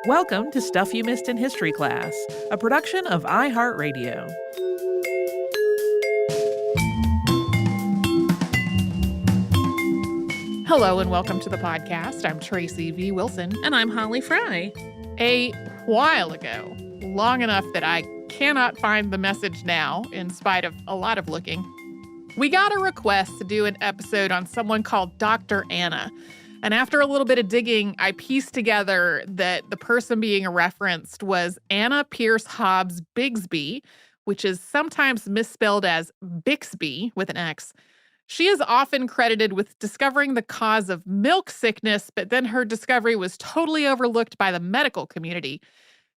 Welcome to Stuff You Missed in History Class, a production of iHeartRadio. Hello and welcome to the podcast. I'm Tracy V. Wilson. And I'm Holly Fry. A while ago, long enough that I cannot find the message now, in spite of a lot of looking, we got a request to do an episode on someone called Dr. Anna. And after a little bit of digging, I pieced together that the person being referenced was Anna Pierce Hobbs Bigsby, which is sometimes misspelled as Bixby with an X. She is often credited with discovering the cause of milk sickness, but then her discovery was totally overlooked by the medical community.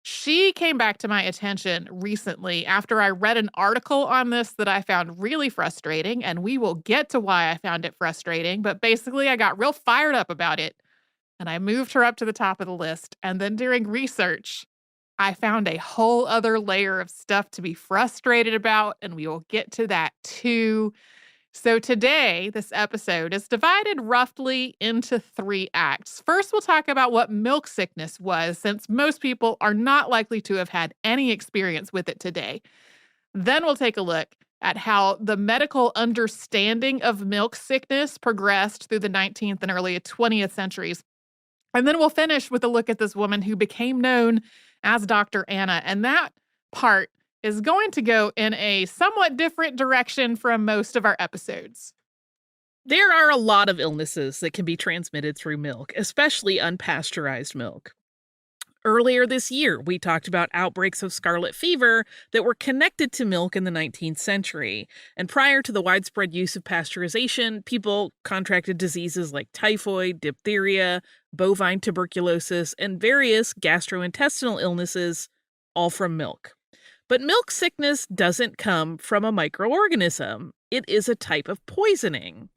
She came back to my attention recently after I read an article on this that I found really frustrating, and we will get to why I found it frustrating, but basically I got real fired up about it, and I moved her up to the top of the list, and then during research, I found a whole other layer of stuff to be frustrated about, and we will get to that too. So today, this episode is divided roughly into 3 acts. First, we'll talk about what milk sickness was, since most people are not likely to have had any experience with it today. Then we'll take a look at how the medical understanding of milk sickness progressed through the 19th and early 20th centuries. And then we'll finish with a look at this woman who became known as Dr. Anna. And that part is going to go in a somewhat different direction from most of our episodes. There are a lot of illnesses that can be transmitted through milk, especially unpasteurized milk. Earlier this year, we talked about outbreaks of scarlet fever that were connected to milk in the 19th century. And prior to the widespread use of pasteurization, people contracted diseases like typhoid, diphtheria, bovine tuberculosis, and various gastrointestinal illnesses, all from milk. But milk sickness doesn't come from a microorganism. It is a type of poisoning.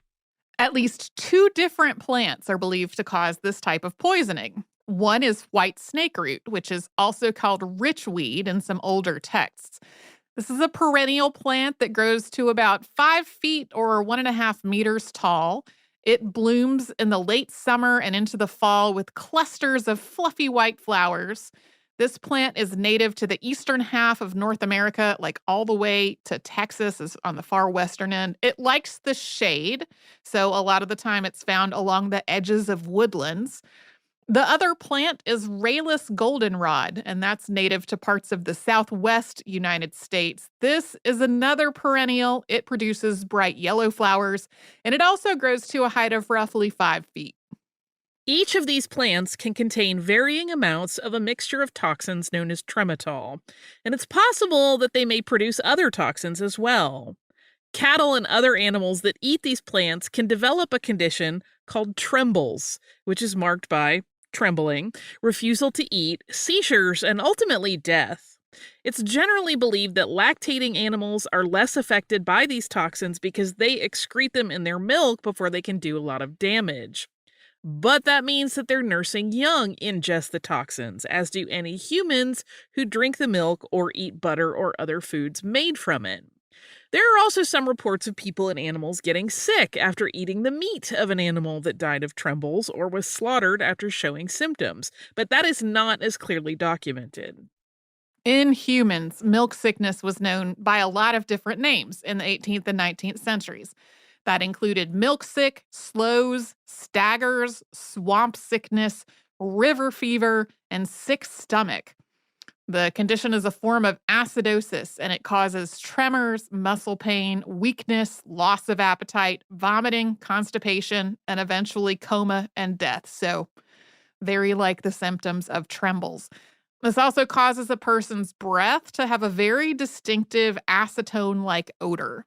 At least 2 different plants are believed to cause this type of poisoning. One is white snakeroot, which is also called richweed in some older texts. This is a perennial plant that grows to about 5 feet or 1.5 meters tall. It blooms in the late summer and into the fall with clusters of fluffy white flowers. This plant is native to the eastern half of North America, like all the way to Texas is on the far western end. It likes the shade, so a lot of the time it's found along the edges of woodlands. The other plant is Rayless goldenrod, and that's native to parts of the southwest United States. This is another perennial. It produces bright yellow flowers, and it also grows to a height of roughly 5 feet. Each of these plants can contain varying amounts of a mixture of toxins known as trematol, and it's possible that they may produce other toxins as well. Cattle and other animals that eat these plants can develop a condition called trembles, which is marked by trembling, refusal to eat, seizures, and ultimately death. It's generally believed that lactating animals are less affected by these toxins because they excrete them in their milk before they can do a lot of damage. But that means that their nursing young ingest the toxins, as do any humans who drink the milk or eat butter or other foods made from it. There are also some reports of people and animals getting sick after eating the meat of an animal that died of trembles or was slaughtered after showing symptoms, but that is not as clearly documented. In humans, milk sickness was known by a lot of different names in the 18th and 19th centuries. That included milk sick, slows, staggers, swamp sickness, river fever, and sick stomach. The condition is a form of acidosis, and it causes tremors, muscle pain, weakness, loss of appetite, vomiting, constipation, and eventually coma and death. So, very like the symptoms of trembles. This also causes a person's breath to have a very distinctive acetone-like odor.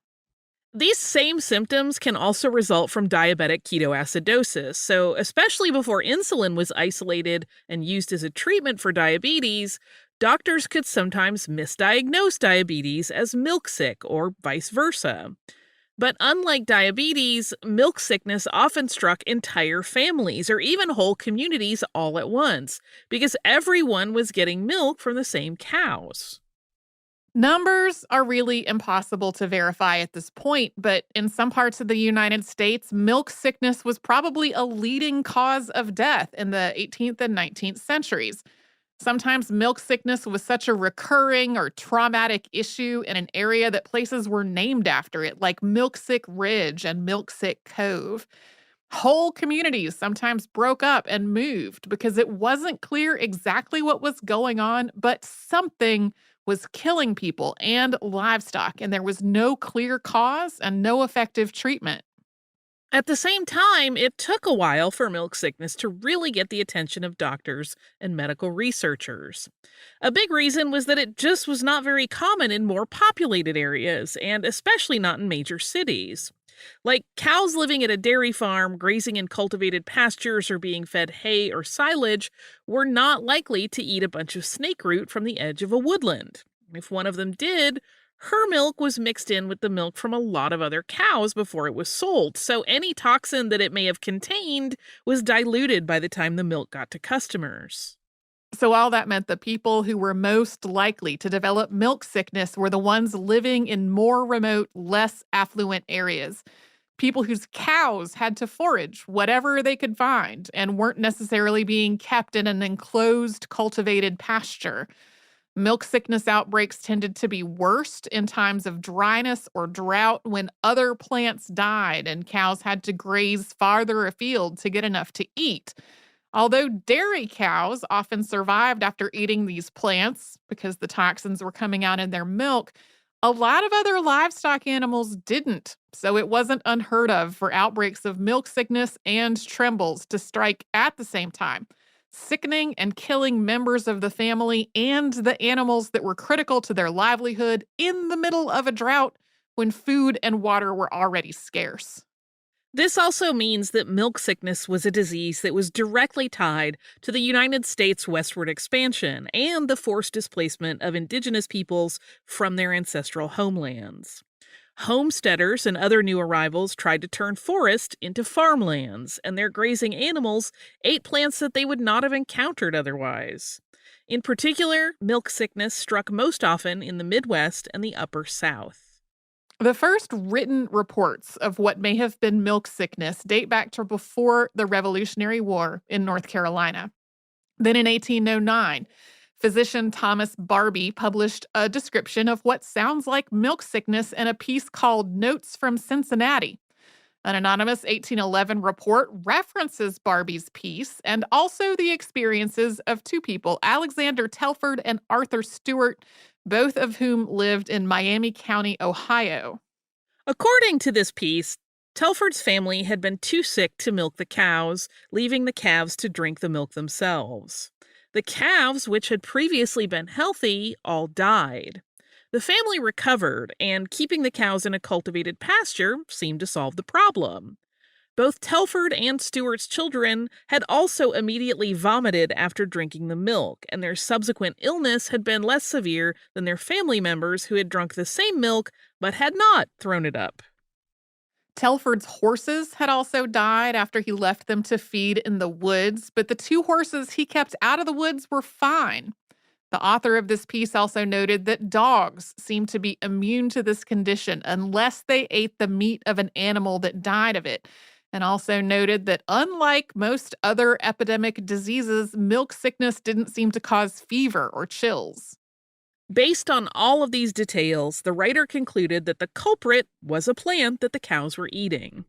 These same symptoms can also result from diabetic ketoacidosis, so especially before insulin was isolated and used as a treatment for diabetes, doctors could sometimes misdiagnose diabetes as milk sick or vice versa. But unlike diabetes, milk sickness often struck entire families or even whole communities all at once, because everyone was getting milk from the same cows. Numbers are really impossible to verify at this point, but in some parts of the United States, milk sickness was probably a leading cause of death in the 18th and 19th centuries. Sometimes milk sickness was such a recurring or traumatic issue in an area that places were named after it, like Milksick Ridge and Milksick Cove. Whole communities sometimes broke up and moved because it wasn't clear exactly what was going on, but something was killing people and livestock, and there was no clear cause and no effective treatment. At the same time, it took a while for milk sickness to really get the attention of doctors and medical researchers. A big reason was that it just was not very common in more populated areas, and especially not in major cities. Like cows living at a dairy farm, grazing in cultivated pastures, or being fed hay or silage were not likely to eat a bunch of snake root from the edge of a woodland. If one of them did, her milk was mixed in with the milk from a lot of other cows before it was sold, so any toxin that it may have contained was diluted by the time the milk got to customers. So, all that meant the people who were most likely to develop milk sickness were the ones living in more remote, less affluent areas. People whose cows had to forage whatever they could find and weren't necessarily being kept in an enclosed, cultivated pasture. Milk sickness outbreaks tended to be worst in times of dryness or drought when other plants died and cows had to graze farther afield to get enough to eat. Although dairy cows often survived after eating these plants because the toxins were coming out in their milk, a lot of other livestock animals didn't. So it wasn't unheard of for outbreaks of milk sickness and trembles to strike at the same time, sickening and killing members of the family and the animals that were critical to their livelihood in the middle of a drought when food and water were already scarce. This also means that milk sickness was a disease that was directly tied to the United States' westward expansion and the forced displacement of indigenous peoples from their ancestral homelands. Homesteaders and other new arrivals tried to turn forest into farmlands, and their grazing animals ate plants that they would not have encountered otherwise. In particular, milk sickness struck most often in the Midwest and the Upper South. The first written reports of what may have been milk sickness date back to before the Revolutionary War in North Carolina. Then in 1809, physician Thomas Barbie published a description of what sounds like milk sickness in a piece called Notes from Cincinnati. An anonymous 1811 report references Barbie's piece and also the experiences of two people, Alexander Telford and Arthur Stewart, both of whom lived in Miami County, Ohio. According to this piece, Telford's family had been too sick to milk the cows, leaving the calves to drink the milk themselves. The calves, which had previously been healthy, all died. The family recovered, and keeping the cows in a cultivated pasture seemed to solve the problem. Both Telford and Stewart's children had also immediately vomited after drinking the milk, and their subsequent illness had been less severe than their family members who had drunk the same milk but had not thrown it up. Telford's horses had also died after he left them to feed in the woods, but the two horses he kept out of the woods were fine. The author of this piece also noted that dogs seemed to be immune to this condition unless they ate the meat of an animal that died of it, and also noted that unlike most other epidemic diseases, milk sickness didn't seem to cause fever or chills. Based on all of these details, the writer concluded that the culprit was a plant that the cows were eating.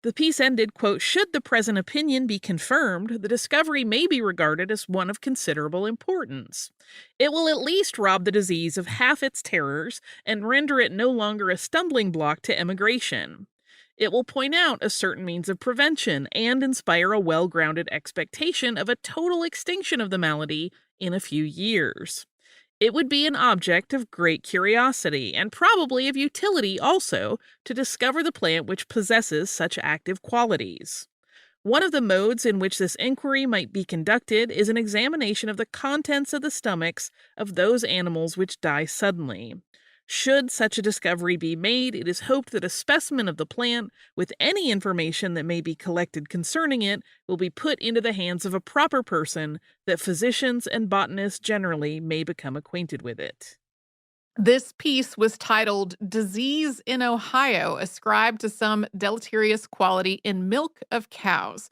The piece ended, quote, "Should the present opinion be confirmed, the discovery may be regarded as one of considerable importance. It will at least rob the disease of half its terrors and render it no longer a stumbling block to emigration. It will point out a certain means of prevention and inspire a well-grounded expectation of a total extinction of the malady in a few years. It would be an object of great curiosity, and probably of utility also, to discover the plant which possesses such active qualities. One of the modes in which this inquiry might be conducted is an examination of the contents of the stomachs of those animals which die suddenly. Should such a discovery be made, it is hoped that a specimen of the plant, with any information that may be collected concerning it, will be put into the hands of a proper person, that physicians and botanists generally may become acquainted with it." This piece was titled Disease in Ohio, Ascribed to Some Deleterious Quality in Milk of Cows.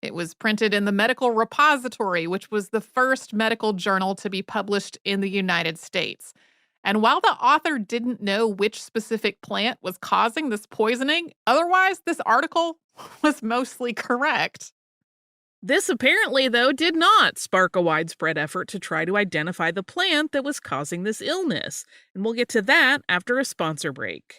It was printed in the Medical Repository, which was the first medical journal to be published in the United States. And while the author didn't know which specific plant was causing this poisoning, otherwise, this article was mostly correct. This apparently, though, did not spark a widespread effort to try to identify the plant that was causing this illness. And we'll get to that after a sponsor break.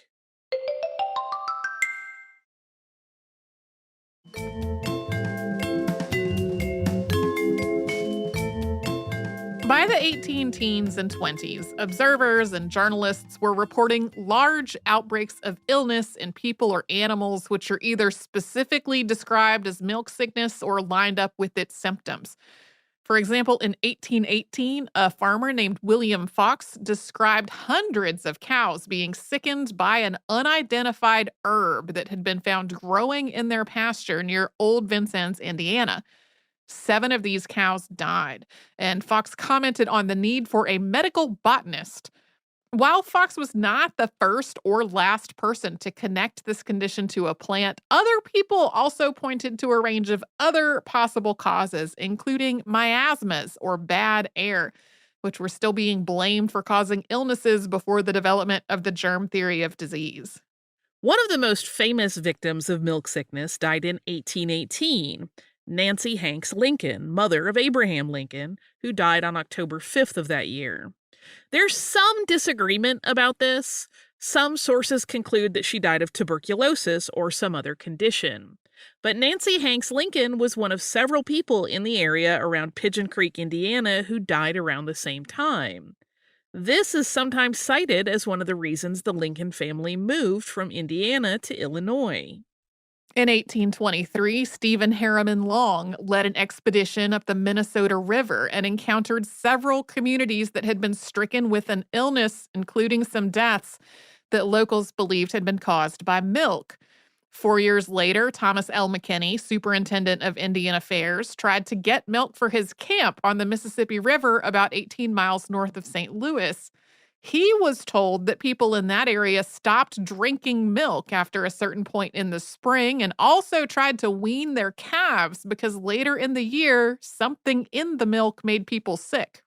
By the 18 teens and 20s, observers and journalists were reporting large outbreaks of illness in people or animals, which are either specifically described as milk sickness or lined up with its symptoms. For example, in 1818, a farmer named William Fox described hundreds of cows being sickened by an unidentified herb that had been found growing in their pasture near Old Vincennes, Indiana. 7 of these cows died, and Fox commented on the need for a medical botanist. While Fox was not the first or last person to connect this condition to a plant, other people also pointed to a range of other possible causes, including miasmas or bad air, which were still being blamed for causing illnesses before the development of the germ theory of disease. One of the most famous victims of milk sickness died in 1818. Nancy Hanks Lincoln, mother of Abraham Lincoln, who died on October 5th of that year. There's some disagreement about this. Some sources conclude that she died of tuberculosis or some other condition. But Nancy Hanks Lincoln was one of several people in the area around Pigeon Creek, Indiana, who died around the same time. This is sometimes cited as one of the reasons the Lincoln family moved from Indiana to Illinois. In 1823, Stephen Harriman Long led an expedition up the Minnesota River and encountered several communities that had been stricken with an illness, including some deaths, that locals believed had been caused by milk. 4 years later, Thomas L. McKinney, superintendent of Indian Affairs, tried to get milk for his camp on the Mississippi River about 18 miles north of St. Louis. He was told that people in that area stopped drinking milk after a certain point in the spring and also tried to wean their calves because later in the year, something in the milk made people sick.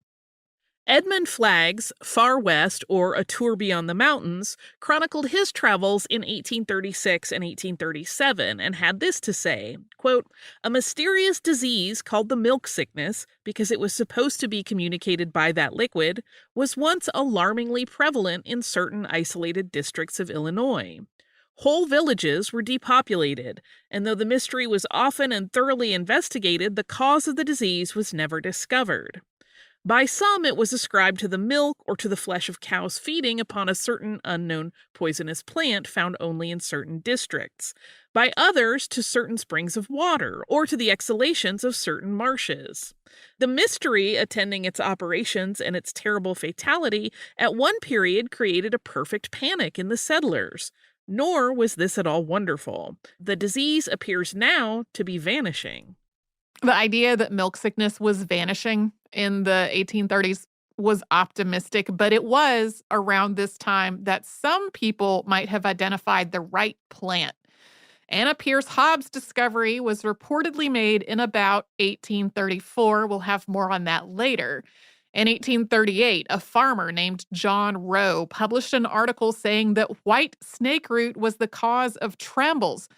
Edmund Flagg's Far West, or A Tour Beyond the Mountains, chronicled his travels in 1836 and 1837 and had this to say, quote, "A mysterious disease called the milk sickness, because it was supposed to be communicated by that liquid, was once alarmingly prevalent in certain isolated districts of Illinois. Whole villages were depopulated, and though the mystery was often and thoroughly investigated, the cause of the disease was never discovered. By some, it was ascribed to the milk or to the flesh of cows feeding upon a certain unknown poisonous plant found only in certain districts. By others, to certain springs of water or to the exhalations of certain marshes. The mystery attending its operations and its terrible fatality at one period created a perfect panic in the settlers. Nor was this at all wonderful. The disease appears now to be vanishing." The idea that milk sickness was vanishing in the 1830s was optimistic, but it was around this time that some people might have identified the right plant. Anna Pierce Hobbs' discovery was reportedly made in about 1834. We'll have more on that later. In 1838, a farmer named John Rowe published an article saying that white snake root was the cause of trembles.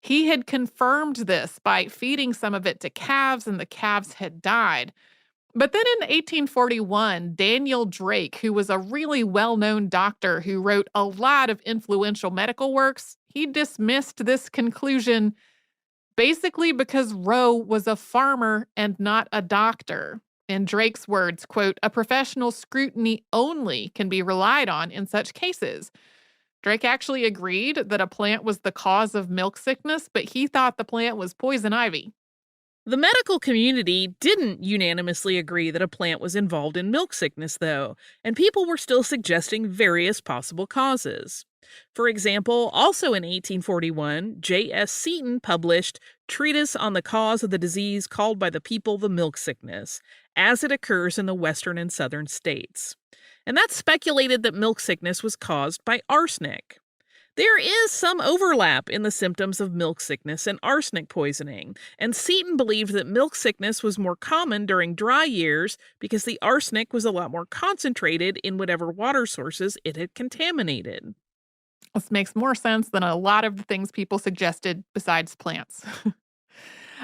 He had confirmed this by feeding some of it to calves, and the calves had died. But then in 1841, Daniel Drake, who was a really well-known doctor who wrote a lot of influential medical works, he dismissed this conclusion basically because Rowe was a farmer and not a doctor. In Drake's words, quote, "A professional scrutiny only can be relied on in such cases." Drake actually agreed that a plant was the cause of milk sickness, but he thought the plant was poison ivy. The medical community didn't unanimously agree that a plant was involved in milk sickness, though, and people were still suggesting various possible causes. For example, also in 1841, J.S. Seton published Treatise on the Cause of the Disease Called by the People the Milk Sickness, as it occurs in the western and southern states. And that speculated that milk sickness was caused by arsenic. There is some overlap in the symptoms of milk sickness and arsenic poisoning, and Seton believed that milk sickness was more common during dry years because the arsenic was a lot more concentrated in whatever water sources it had contaminated. This makes more sense than a lot of the things people suggested besides plants.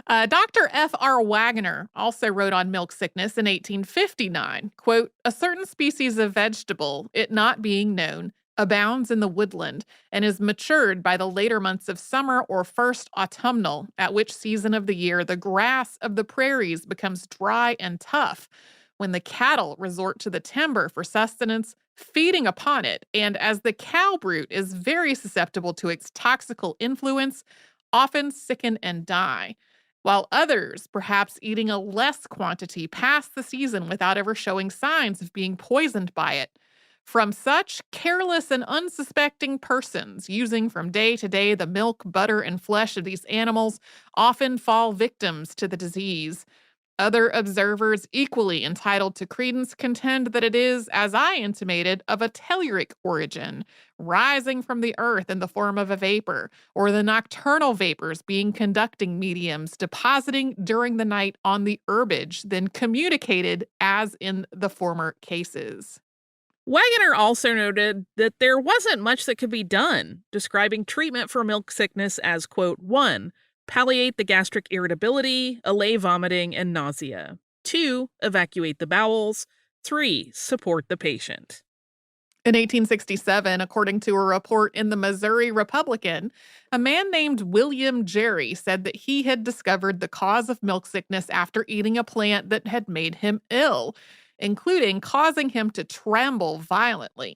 Dr. F.R. Wagner also wrote on milk sickness in 1859, quote, "A certain species of vegetable, it not being known, abounds in the woodland and is matured by the later months of summer or first autumnal, at which season of the year the grass of the prairies becomes dry and tough, when the cattle resort to the timber for sustenance, feeding upon it, and as the cow brute is very susceptible to its toxical influence, often sicken and die, while others, perhaps eating a less quantity, pass the season without ever showing signs of being poisoned by it. From such careless and unsuspecting persons, using from day to day the milk, butter, and flesh of these animals, often fall victims to the disease. Other observers, equally entitled to credence, contend that it is, as I intimated, of a telluric origin, rising from the earth in the form of a vapor, or the nocturnal vapors being conducting mediums, depositing during the night on the herbage, then communicated as in the former cases." Wagner also noted that there wasn't much that could be done, describing treatment for milk sickness as, quote, 1. Palliate the gastric irritability, allay vomiting and nausea. 2. Evacuate the bowels. 3. Support the patient. In 1867, according to a report in the Missouri Republican, a man named William Jerry said that he had discovered the cause of milk sickness after eating a plant that had made him ill, including causing him to tremble violently.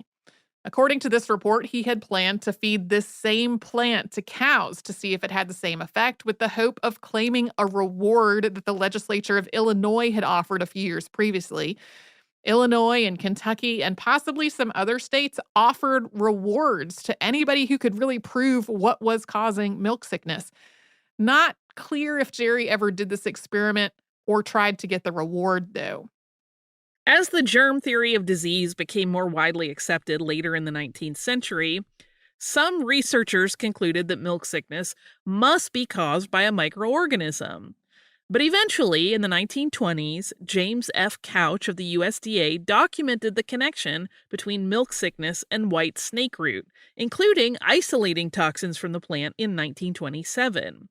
According to this report, he had planned to feed this same plant to cows to see if it had the same effect, with the hope of claiming a reward that the legislature of Illinois had offered a few years previously. Illinois and Kentucky and possibly some other states offered rewards to anybody who could really prove what was causing milk sickness. Not clear if Jerry ever did this experiment or tried to get the reward, though. As the germ theory of disease became more widely accepted later in the 19th century, some researchers concluded that milk sickness must be caused by a microorganism. But eventually, in the 1920s, James F. Couch of the USDA documented the connection between milk sickness and white snake root, including isolating toxins from the plant in 1927.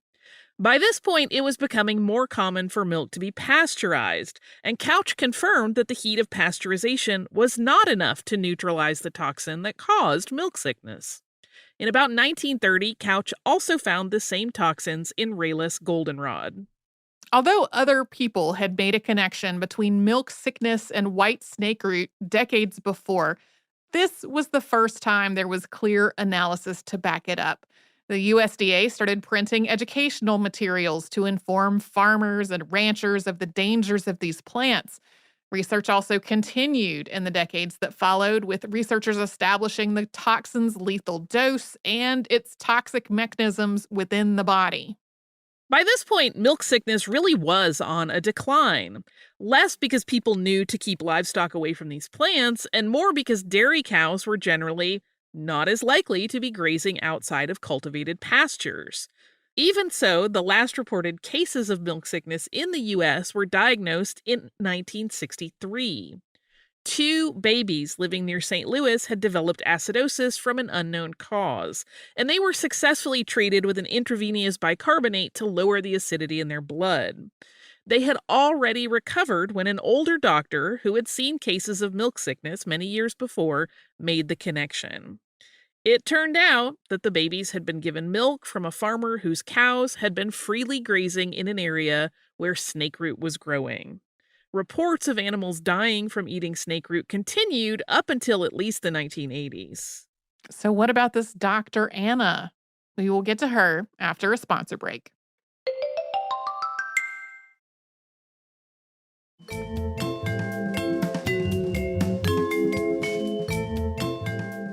By this point, it was becoming more common for milk to be pasteurized, and Couch confirmed that the heat of pasteurization was not enough to neutralize the toxin that caused milk sickness. In about 1930, Couch also found the same toxins in Rayleigh goldenrod. Although other people had made a connection between milk sickness and white snake root decades before, this was the first time there was clear analysis to back it up. The USDA started printing educational materials to inform farmers and ranchers of the dangers of these plants. Research also continued in the decades that followed, with researchers establishing the toxin's lethal dose and its toxic mechanisms within the body. By this point, milk sickness really was on a decline. Less because people knew to keep livestock away from these plants, and more because dairy cows were generally not as likely to be grazing outside of cultivated pastures. Even so, the last reported cases of milk sickness in the U.S. were diagnosed in 1963. 2 babies living near St. Louis had developed acidosis from an unknown cause, and they were successfully treated with an intravenous bicarbonate to lower the acidity in their blood. They had already recovered when an older doctor who had seen cases of milk sickness many years before made the connection. It turned out that the babies had been given milk from a farmer whose cows had been freely grazing in an area where snake root was growing. Reports of animals dying from eating snake root continued up until at least the 1980s. So, what about this Dr. Anna? We will get to her after a sponsor break.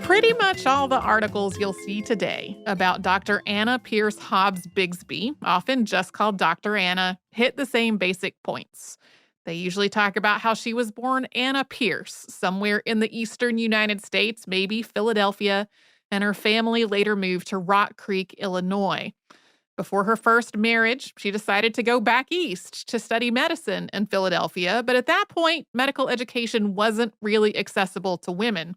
Pretty much all the articles you'll see today about Dr. Anna Pierce Hobbs Bigsby, often just called Dr. Anna, hit the same basic points. They usually talk about how she was born Anna Pierce, somewhere in the eastern United States, maybe Philadelphia. and her family later moved to Rock Creek, Illinois. Before her first marriage, she decided to go back east to study medicine in Philadelphia, but at that point, medical education wasn't really accessible to women.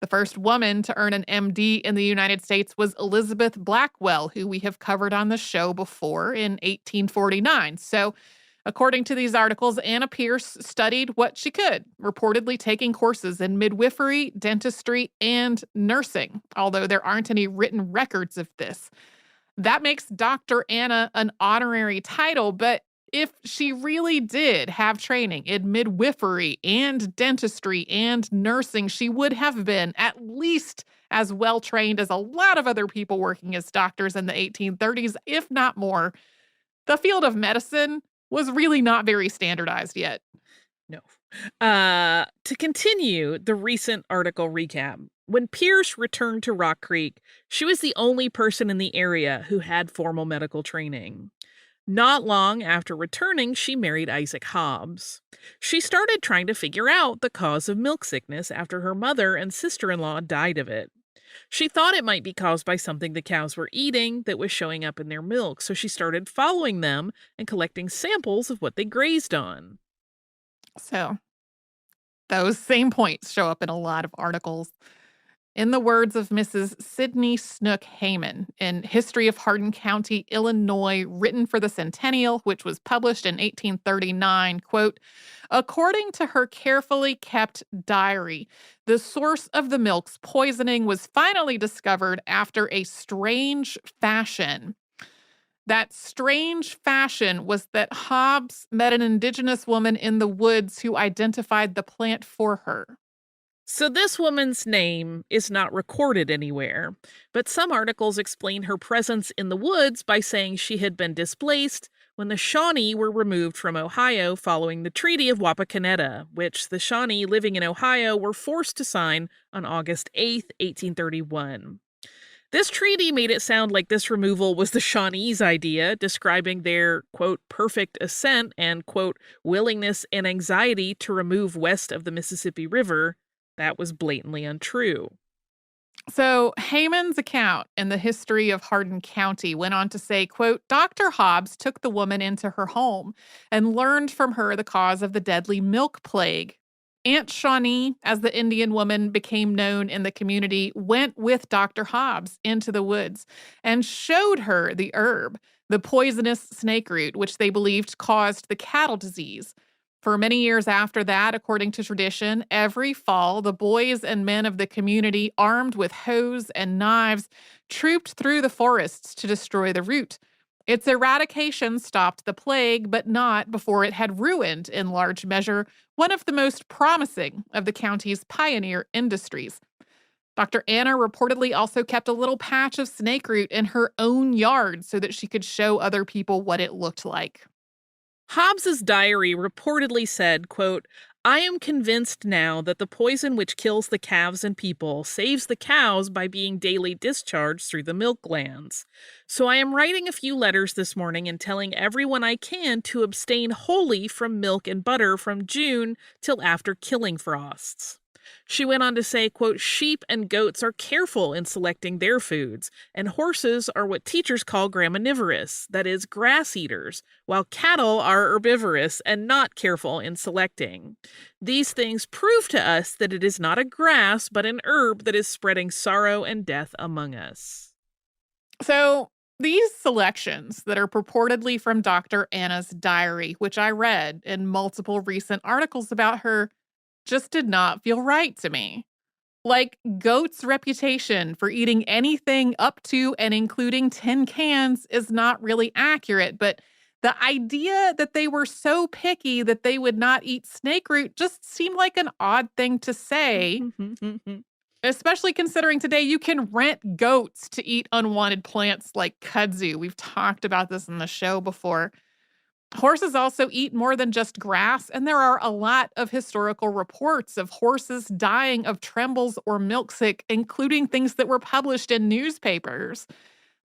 The first woman to earn an MD in the United States was Elizabeth Blackwell, who we have covered on the show before in 1849. So, according to these articles, Anna Pierce studied what she could, reportedly taking courses in midwifery, dentistry, and nursing, although there aren't any written records of this. That makes Dr. Anna an honorary title, but if she really did have training in midwifery and dentistry and nursing, she would have been at least as well trained as a lot of other people working as doctors in the 1830s, if not more. The field of medicine was really not very standardized yet. No. To continue the recent article recap, when Pierce returned to Rock Creek, she was the only person in the area who had formal medical training. Not long after returning, she married Isaac Hobbs. She started trying to figure out the cause of milk sickness after her mother and sister-in-law died of it. She thought it might be caused by something the cows were eating that was showing up in their milk, so she started following them and collecting samples of what they grazed on. So, those same points show up in a lot of articles. In the words of Mrs. Sidney Snook Heyman in History of Hardin County, Illinois, written for the Centennial, which was published in 1839, quote, according to her carefully kept diary, the source of the milk's poisoning was finally discovered after a strange fashion. That strange fashion was that Hobbs met an indigenous woman in the woods who identified the plant for her. So this woman's name is not recorded anywhere, but some articles explain her presence in the woods by saying she had been displaced when the Shawnee were removed from Ohio following the Treaty of Wapakoneta, which the Shawnee living in Ohio were forced to sign on August 8th, 1831. This treaty made it sound like this removal was the Shawnees' idea, describing their, quote, perfect assent and, quote, willingness and anxiety to remove west of the Mississippi River. That was blatantly untrue. So Heyman's account in the History of Hardin County went on to say, quote, Dr. Hobbs took the woman into her home and learned from her the cause of the deadly milk plague. Aunt Shawnee, as the Indian woman became known in the community, went with Dr. Hobbs into the woods and showed her the herb, the poisonous snake root, which they believed caused the cattle disease. For many years after that, according to tradition, every fall, the boys and men of the community, armed with hoes and knives, trooped through the forests to destroy the root. Its eradication stopped the plague, but not before it had ruined, in large measure, one of the most promising of the county's pioneer industries. Dr. Anna reportedly also kept a little patch of snake root in her own yard so that she could show other people what it looked like. Hobbs's diary reportedly said, quote, I am convinced now that the poison which kills the calves and people saves the cows by being daily discharged through the milk glands. So I am writing a few letters this morning and telling everyone I can to abstain wholly from milk and butter from June till after killing frosts. She went on to say, quote, sheep and goats are careful in selecting their foods, and horses are what teachers call graminivorous, that is, grass eaters, while cattle are herbivorous and not careful in selecting. These things prove to us that it is not a grass, but an herb that is spreading sorrow and death among us. So these selections that are purportedly from Dr. Anna's diary, which I read in multiple recent articles about her, just did not feel right to me. Like, goat's reputation for eating anything up to and including tin cans is not really accurate, but the idea that they were so picky that they would not eat snake root just seemed like an odd thing to say, especially considering today you can rent goats to eat unwanted plants like kudzu. We've talked about this in the show before. Horses also eat more than just grass, and there are a lot of historical reports of horses dying of trembles or milksick, including things that were published in newspapers.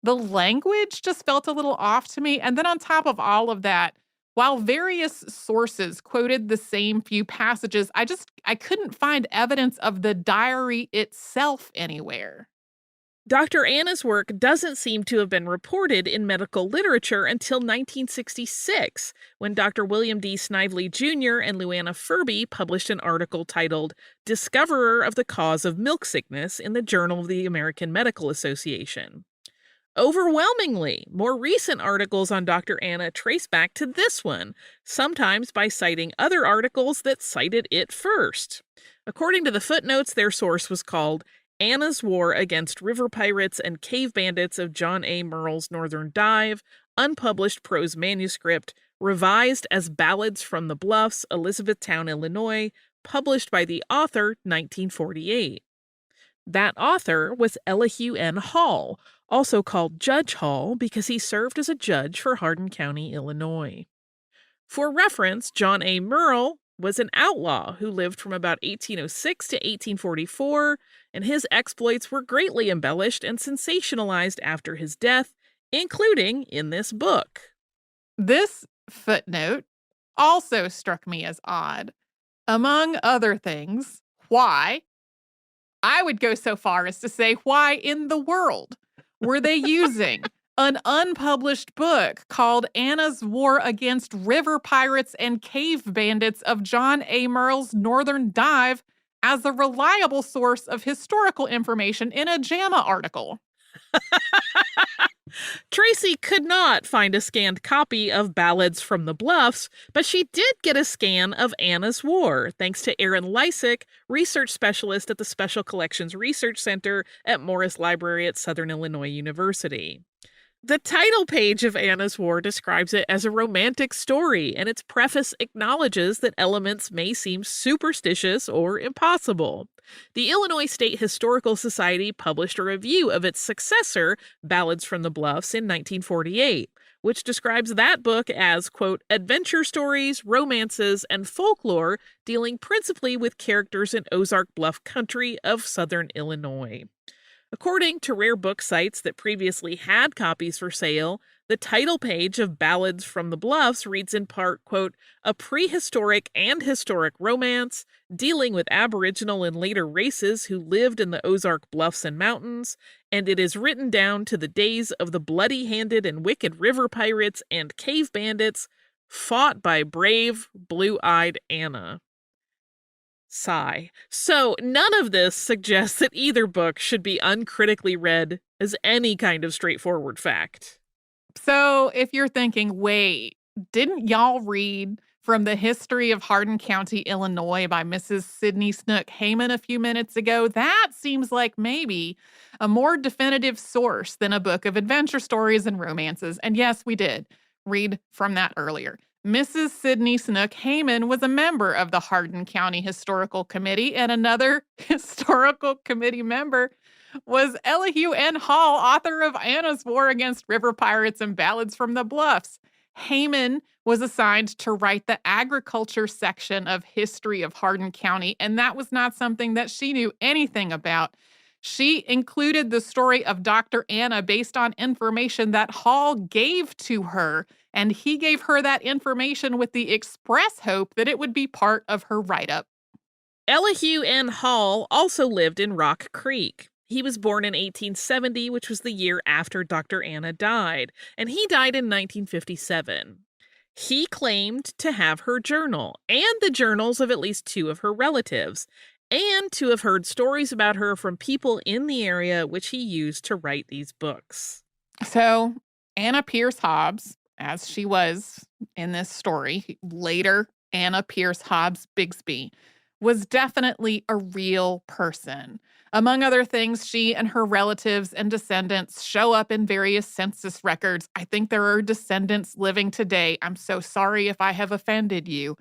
The language just felt a little off to me, and then on top of all of that, while various sources quoted the same few passages, I couldn't find evidence of the diary itself anywhere. Dr. Anna's work doesn't seem to have been reported in medical literature until 1966, when Dr. William D. Snively Jr. and Luana Furby published an article titled Discoverer of the Cause of Milk Sickness in the Journal of the American Medical Association. Overwhelmingly, more recent articles on Dr. Anna trace back to this one, sometimes by citing other articles that cited it first. According to the footnotes, their source was called Anna's War Against River Pirates and Cave Bandits of John A. Murrell's Northern Dive, unpublished prose manuscript, revised as Ballads from the Bluffs, Elizabethtown, Illinois, published by the author, 1948. That author was Elihu N. Hall, also called Judge Hall because he served as a judge for Hardin County, Illinois. For reference, John A. Murrell was an outlaw who lived from about 1806 to 1844, and his exploits were greatly embellished and sensationalized after his death, including in this book. This footnote also struck me as odd. Among other things, why? I would go so far as to say, why in the world were they using an unpublished book called Anna's War Against River Pirates and Cave Bandits of John A. Murrell's Northern Dive as a reliable source of historical information in a JAMA article? Tracy could not find a scanned copy of Ballads from the Bluffs, but she did get a scan of Anna's War, thanks to Aaron Lysick, research specialist at the Special Collections Research Center at Morris Library at Southern Illinois University. The title page of Anna's War describes it as a romantic story, and its preface acknowledges that elements may seem superstitious or impossible. The Illinois State Historical Society published a review of its successor, Ballads from the Bluffs, in 1948, which describes that book as, quote, adventure stories, romances, and folklore dealing principally with characters in Ozark Bluff country of southern Illinois. According to rare book sites that previously had copies for sale, the title page of Ballads from the Bluffs reads in part, quote, a prehistoric and historic romance dealing with Aboriginal and later races who lived in the Ozark Bluffs and mountains, and it is written down to the days of the bloody-handed and wicked river pirates and cave bandits fought by brave, blue-eyed Anna. Sigh. So none of this suggests that either book should be uncritically read as any kind of straightforward fact. So if you're thinking, wait, didn't y'all read from the History of Hardin County, Illinois by Mrs. Sidney Snook Heyman a few minutes ago? That seems like maybe a more definitive source than a book of adventure stories and romances. And yes, we did read from that earlier. Mrs. Sidney Snook Heyman was a member of the Hardin County Historical Committee, and another historical committee member was Elihu N. Hall, author of Anna's War Against River Pirates and Ballads from the Bluffs. Heyman was assigned to write the agriculture section of History of Hardin County, and that was not something that she knew anything about. She included the story of Dr. Anna based on information that Hall gave to her, and he gave her that information with the express hope that it would be part of her write-up. Elihu N. Hall also lived in Rock Creek. He was born in 1870, which was the year after Dr. Anna died, and he died in 1957. He claimed to have her journal and the journals of at least two of her relatives, and to have heard stories about her from people in the area, which he used to write these books. So Anna Pierce Hobbs, as she was in this story, later Anna Pierce Hobbs Bigsby, was definitely a real person. Among other things, she and her relatives and descendants show up in various census records. I think there are descendants living today. I'm so sorry if I have offended you.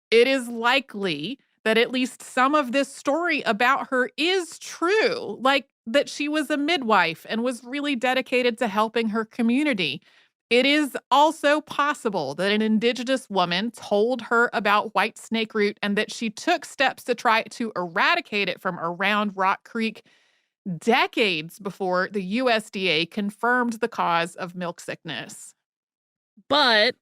It is likely that at least some of this story about her is true, like that she was a midwife and was really dedicated to helping her community. It is also possible that an indigenous woman told her about white snake root and that she took steps to try to eradicate it from around Rock Creek decades before the USDA confirmed the cause of milk sickness. But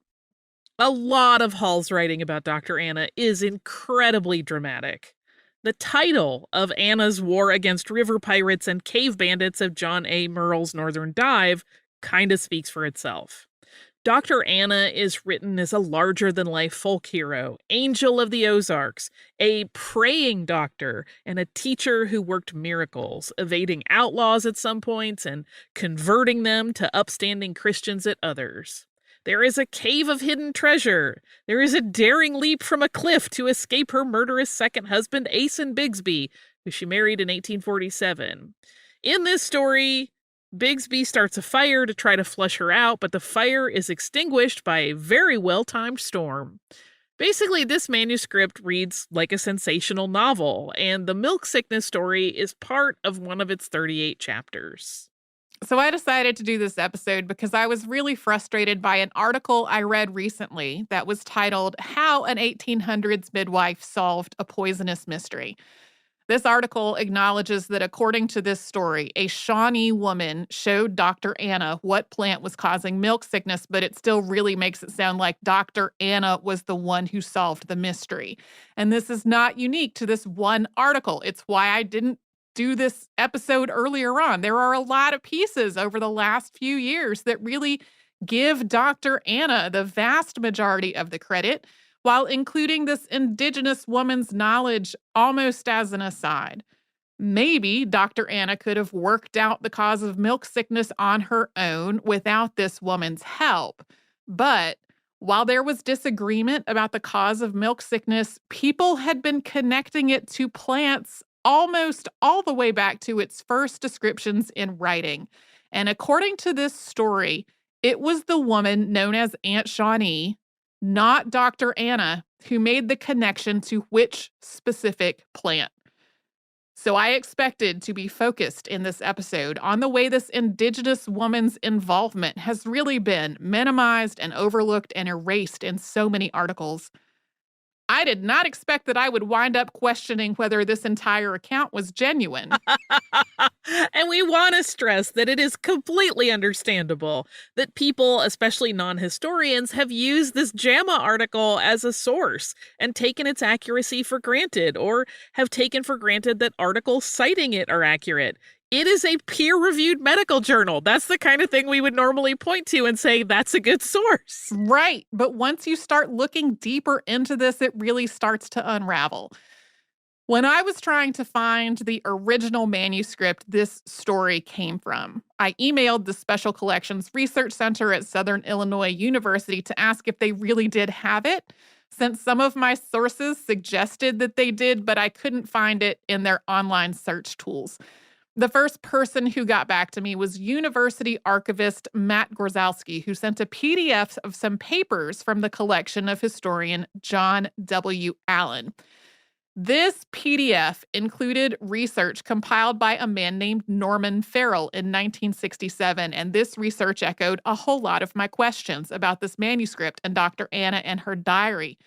a lot of Hall's writing about Dr. Anna is incredibly dramatic. The title of Anna's War Against River Pirates and Cave Bandits of John A. Murrell's Northern Dive kind of speaks for itself. Dr. Anna is written as a larger-than-life folk hero, angel of the Ozarks, a praying doctor, and a teacher who worked miracles, evading outlaws at some points and converting them to upstanding Christians at others. There is a cave of hidden treasure. There is a daring leap from a cliff to escape her murderous second husband, Asen Bigsby, who she married in 1847. In this story, Bigsby starts a fire to try to flush her out, but the fire is extinguished by a very well-timed storm. Basically, this manuscript reads like a sensational novel, and the milk sickness story is part of one of its 38 chapters. So I decided to do this episode because I was really frustrated by an article I read recently that was titled, "How an 1800s Midwife Solved a Poisonous Mystery." This article acknowledges that according to this story, a Shawnee woman showed Dr. Anna what plant was causing milk sickness, but it still really makes it sound like Dr. Anna was the one who solved the mystery. And this is not unique to this one article. It's why I didn't do this episode earlier on. There are a lot of pieces over the last few years that really give Dr. Anna the vast majority of the credit, while including this Indigenous woman's knowledge almost as an aside. Maybe Dr. Anna could have worked out the cause of milk sickness on her own without this woman's help. But while there was disagreement about the cause of milk sickness, people had been connecting it to plants almost all the way back to its first descriptions in writing. And according to this story, it was the woman known as Aunt Shawnee, not Dr. Anna, who made the connection to which specific plant. So I expected to be focused in this episode on the way this Indigenous woman's involvement has really been minimized and overlooked and erased in so many articles. I did not expect that I would wind up questioning whether this entire account was genuine. And we want to stress that it is completely understandable that people, especially non-historians, have used this JAMA article as a source and taken its accuracy for granted, or have taken for granted that articles citing it are accurate. It is a peer-reviewed medical journal. That's the kind of thing we would normally point to and say, that's a good source. Right. But once you start looking deeper into this, it really starts to unravel. When I was trying to find the original manuscript this story came from, I emailed the Special Collections Research Center at Southern Illinois University to ask if they really did have it, since some of my sources suggested that they did, but I couldn't find it in their online search tools. The first person who got back to me was University archivist Matt Grozowski, who sent a PDF of some papers from the collection of historian John W. Allen. This PDF included research compiled by a man named Norman Farrell in 1967, and this research echoed a whole lot of my questions about this manuscript and Dr. Anna and her diary.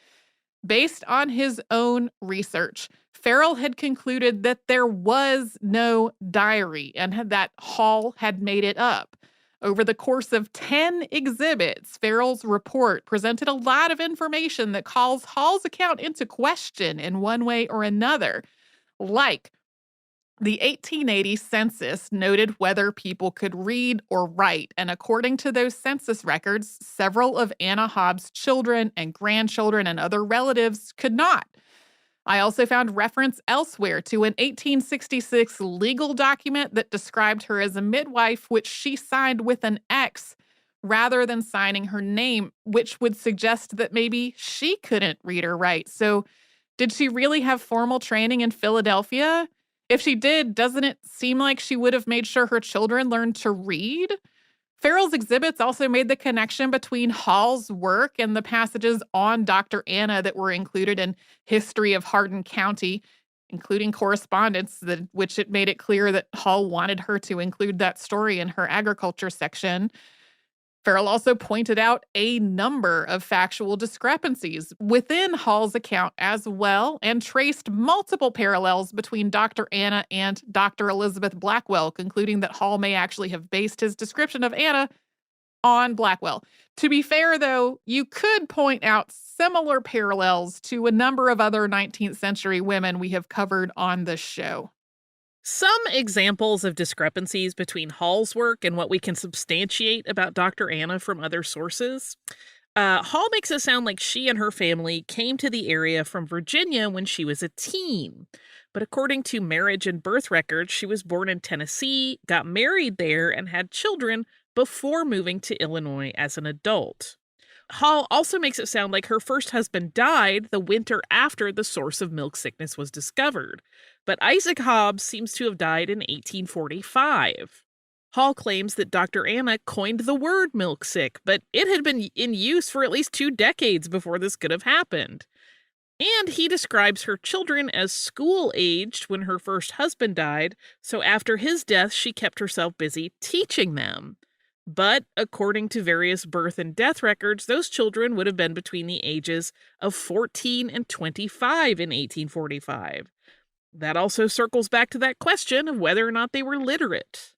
Based on his own research, Farrell had concluded that there was no diary and that Hall had made it up. Over the course of 10 exhibits, Farrell's report presented a lot of information that calls Hall's account into question in one way or another, like the 1880 census noted whether people could read or write, and according to those census records, several of Anna Hobbs' children and grandchildren and other relatives could not. I also found reference elsewhere to an 1866 legal document that described her as a midwife, which she signed with an X rather than signing her name, which would suggest that maybe she couldn't read or write. So, did she really have formal training in Philadelphia? If she did, doesn't it seem like she would have made sure her children learned to read? Farrell's exhibits also made the connection between Hall's work and the passages on Dr. Anna that were included in History of Hardin County, including correspondence which it made it clear that Hall wanted her to include that story in her agriculture section. Farrell also pointed out a number of factual discrepancies within Hall's account as well, and traced multiple parallels between Dr. Anna and Dr. Elizabeth Blackwell, concluding that Hall may actually have based his description of Anna on Blackwell. To be fair, though, you could point out similar parallels to a number of other 19th century women we have covered on this show. Some examples of discrepancies between Hall's work and what we can substantiate about Dr. Anna from other sources. Hall makes it sound like she and her family came to the area from Virginia when she was a teen. But according to marriage and birth records, she was born in Tennessee, got married there, and had children before moving to Illinois as an adult. Hall also makes it sound like her first husband died the winter after the source of milk sickness was discovered, but Isaac Hobbs seems to have died in 1845. Hall claims that Dr. Anna coined the word milk sick, but it had been in use for at least 2 decades before this could have happened. And he describes her children as school-aged when her first husband died, so after his death, she kept herself busy teaching them. But according to various birth and death records, those children would have been between the ages of 14 and 25 in 1845. That also circles back to that question of whether or not they were literate.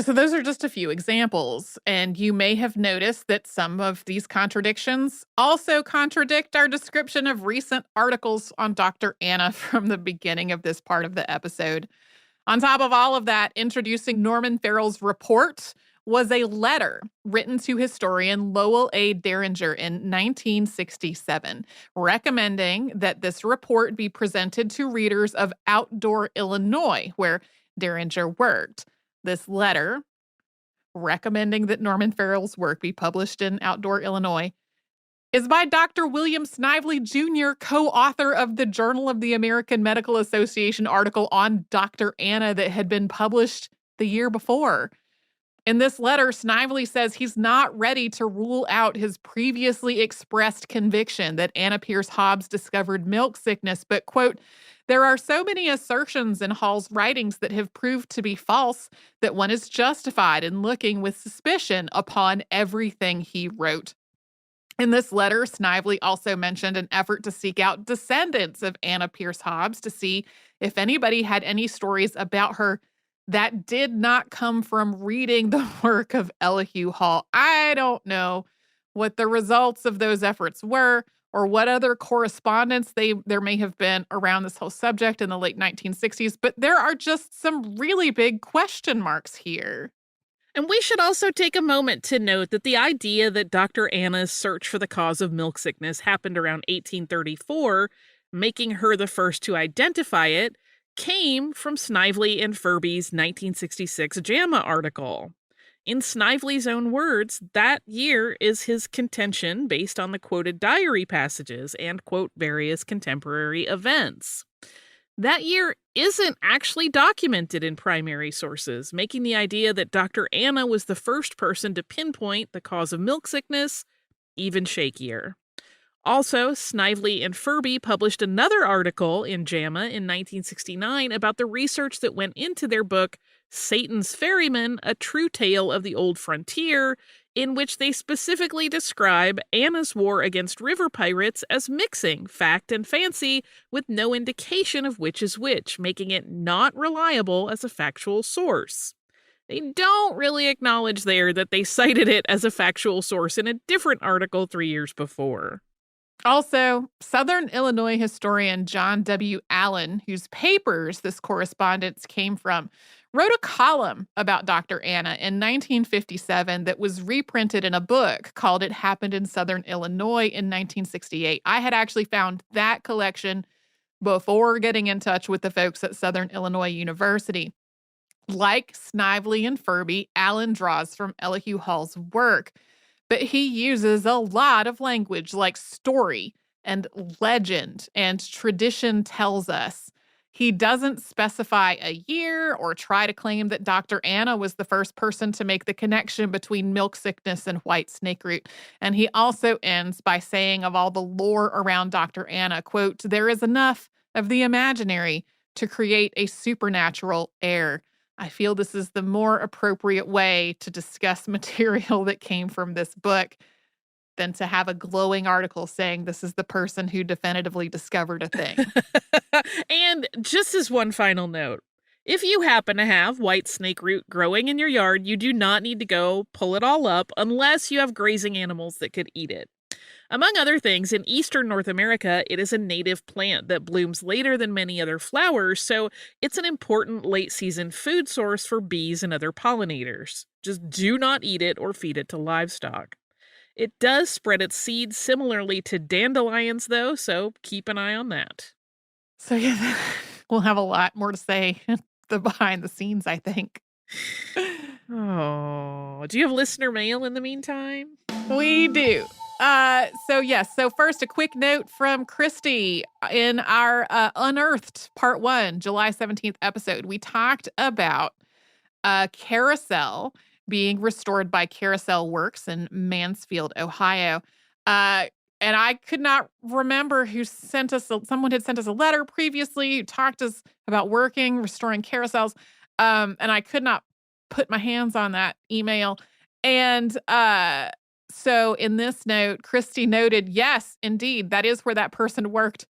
So those are just a few examples, and you may have noticed that some of these contradictions also contradict our description of recent articles on Dr. Anna from the beginning of this part of the episode. On top of all of that, introducing Norman Farrell's report was a letter written to historian Lowell A. Derringer in 1967, recommending that this report be presented to readers of Outdoor Illinois, where Derringer worked. This letter, recommending that Norman Farrell's work be published in Outdoor Illinois, is by Dr. William Snively Jr., co-author of the Journal of the American Medical Association article on Dr. Anna that had been published the year before. In this letter, Snively says he's not ready to rule out his previously expressed conviction that Anna Pierce Hobbs discovered milk sickness, but, quote, there are so many assertions in Hall's writings that have proved to be false that one is justified in looking with suspicion upon everything he wrote. In this letter, Snively also mentioned an effort to seek out descendants of Anna Pierce Hobbs to see if anybody had any stories about her that did not come from reading the work of Elihu Hall. I don't know what the results of those efforts were or what other correspondence there may have been around this whole subject in the late 1960s, but there are just some really big question marks here. And we should also take a moment to note that the idea that Dr. Anna's search for the cause of milk sickness happened around 1834, making her the first to identify it, came from Snively and Furby's 1966 JAMA article. In Snively's own words, that year is his contention based on the quoted diary passages and, quote, various contemporary events. That year isn't actually documented in primary sources, making the idea that Dr. Anna was the first person to pinpoint the cause of milk sickness even shakier. Also, Snively and Furby published another article in JAMA in 1969 about the research that went into their book, Satan's Ferryman, A True Tale of the Old Frontier, in which they specifically describe Anna's war against river pirates as mixing fact and fancy with no indication of which is which, making it not reliable as a factual source. They don't really acknowledge there that they cited it as a factual source in a different article 3 years before. Also, Southern Illinois historian John W. Allen, whose papers this correspondence came from, wrote a column about Dr. Anna in 1957 that was reprinted in a book called It Happened in Southern Illinois in 1968. I had actually found that collection before getting in touch with the folks at Southern Illinois University. Like Snively and Furby, Allen draws from Elihu Hall's work, but he uses a lot of language like story and legend and tradition tells us. He doesn't specify a year or try to claim that Dr. Anna was the first person to make the connection between milk sickness and white snake root. And he also ends by saying of all the lore around Dr. Anna, quote, there is enough of the imaginary to create a supernatural air. I feel this is the more appropriate way to discuss material that came from this book than to have a glowing article saying this is the person who definitively discovered a thing. And just as one final note, If you happen to have white snake root growing in your yard, you do not need to go pull it all up unless you have grazing animals that could eat it. Among other things, in eastern North America, it is a native plant that blooms later than many other flowers, so it's an important late-season food source for bees and other pollinators. Just do not eat it or feed it to livestock. It does spread its seeds similarly to dandelions, though, so keep an eye on that. So, yeah, we'll have a lot more to say the behind the scenes, I think. Oh, do you have listener mail in the meantime? We do. So first, a quick note from Christy in our Unearthed Part 1, July 17th episode. We talked about Carousel being restored by Carousel Works in Mansfield, Ohio. And I could not remember who sent us, someone had sent us a letter previously who talked to us about restoring carousels. And I could not put my hands on that email. And so in this note, Christy noted, yes, indeed, that is where that person worked.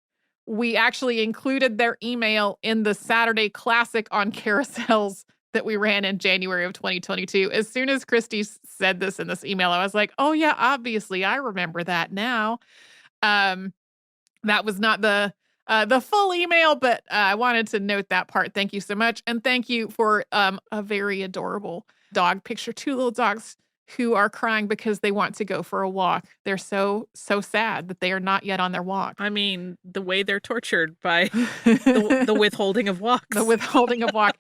We actually included their email in the Saturday Classic on carousels that we ran in January of 2022. As soon as Christy said this in this email, I was like, oh yeah, obviously I remember that now. That was not the full email, but I wanted to note that part. Thank you so much. And thank you for a very adorable dog picture. 2 little dogs who are crying because they want to go for a walk. They're so sad that they are not yet on their walk. I mean, the way they're tortured by the withholding of walks. The withholding of walk.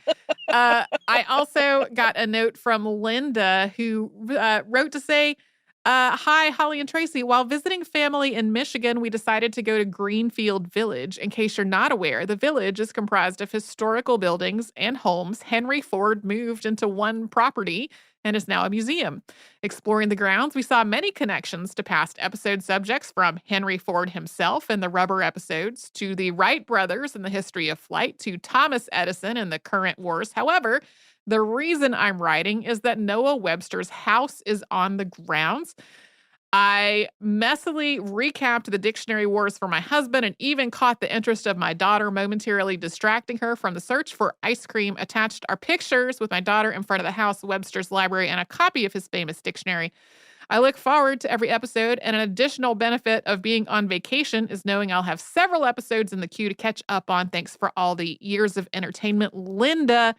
I also got a note from Linda who wrote to say, hi, Holly and Tracy. While visiting family in Michigan, we decided to go to Greenfield Village. In case you're not aware, the village is comprised of historical buildings and homes. Henry Ford moved into one property and is now a museum. Exploring the grounds, we saw many connections to past episode subjects, from Henry Ford himself in the rubber episodes, to the Wright brothers in the history of flight, to Thomas Edison in the current wars. However, the reason I'm writing is that Noah Webster's house is on the grounds. I messily recapped the dictionary wars for my husband and even caught the interest of my daughter, momentarily distracting her from the search for ice cream. Attached are pictures with my daughter in front of the house, Webster's library, and a copy of his famous dictionary. I look forward to every episode, and an additional benefit of being on vacation is knowing I'll have several episodes in the queue to catch up on. Thanks for all the years of entertainment, Linda.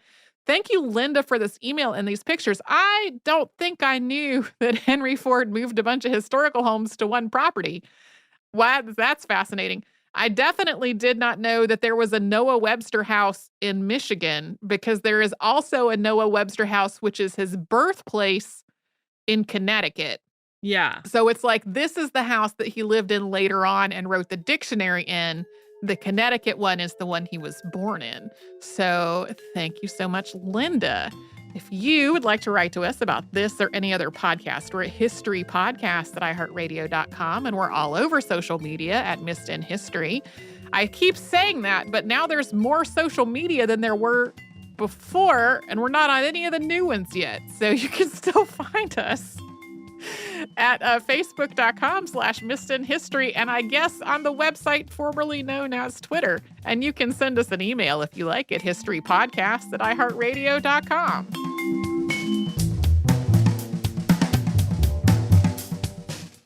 Thank you, Linda, for this email and these pictures. I don't think I knew that Henry Ford moved a bunch of historical homes to one property. Wow, that's fascinating. I definitely did not know that there was a Noah Webster house in Michigan, because there is also a Noah Webster house, which is his birthplace, in Connecticut. Yeah. So it's like, this is the house that he lived in later on and wrote the dictionary in. The Connecticut one is the one he was born in. So thank you so much, Linda. If you would like to write to us about this or any other podcast, we're at historypodcast at iHeartRadio.com, and we're all over social media at Missed in History. I keep saying that, but now there's more social media than there were before, and we're not on any of the new ones yet. So you can still find us at facebook.com/missedinhistory, and I guess on the website formerly known as Twitter. And you can send us an email if you like at historypodcast at iHeartRadio.com.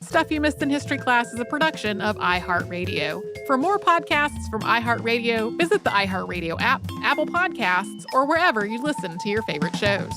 Stuff You Missed in History Class is a production of iHeartRadio. For more podcasts from iHeartRadio, visit the iHeartRadio app, Apple Podcasts, or wherever you listen to your favorite shows.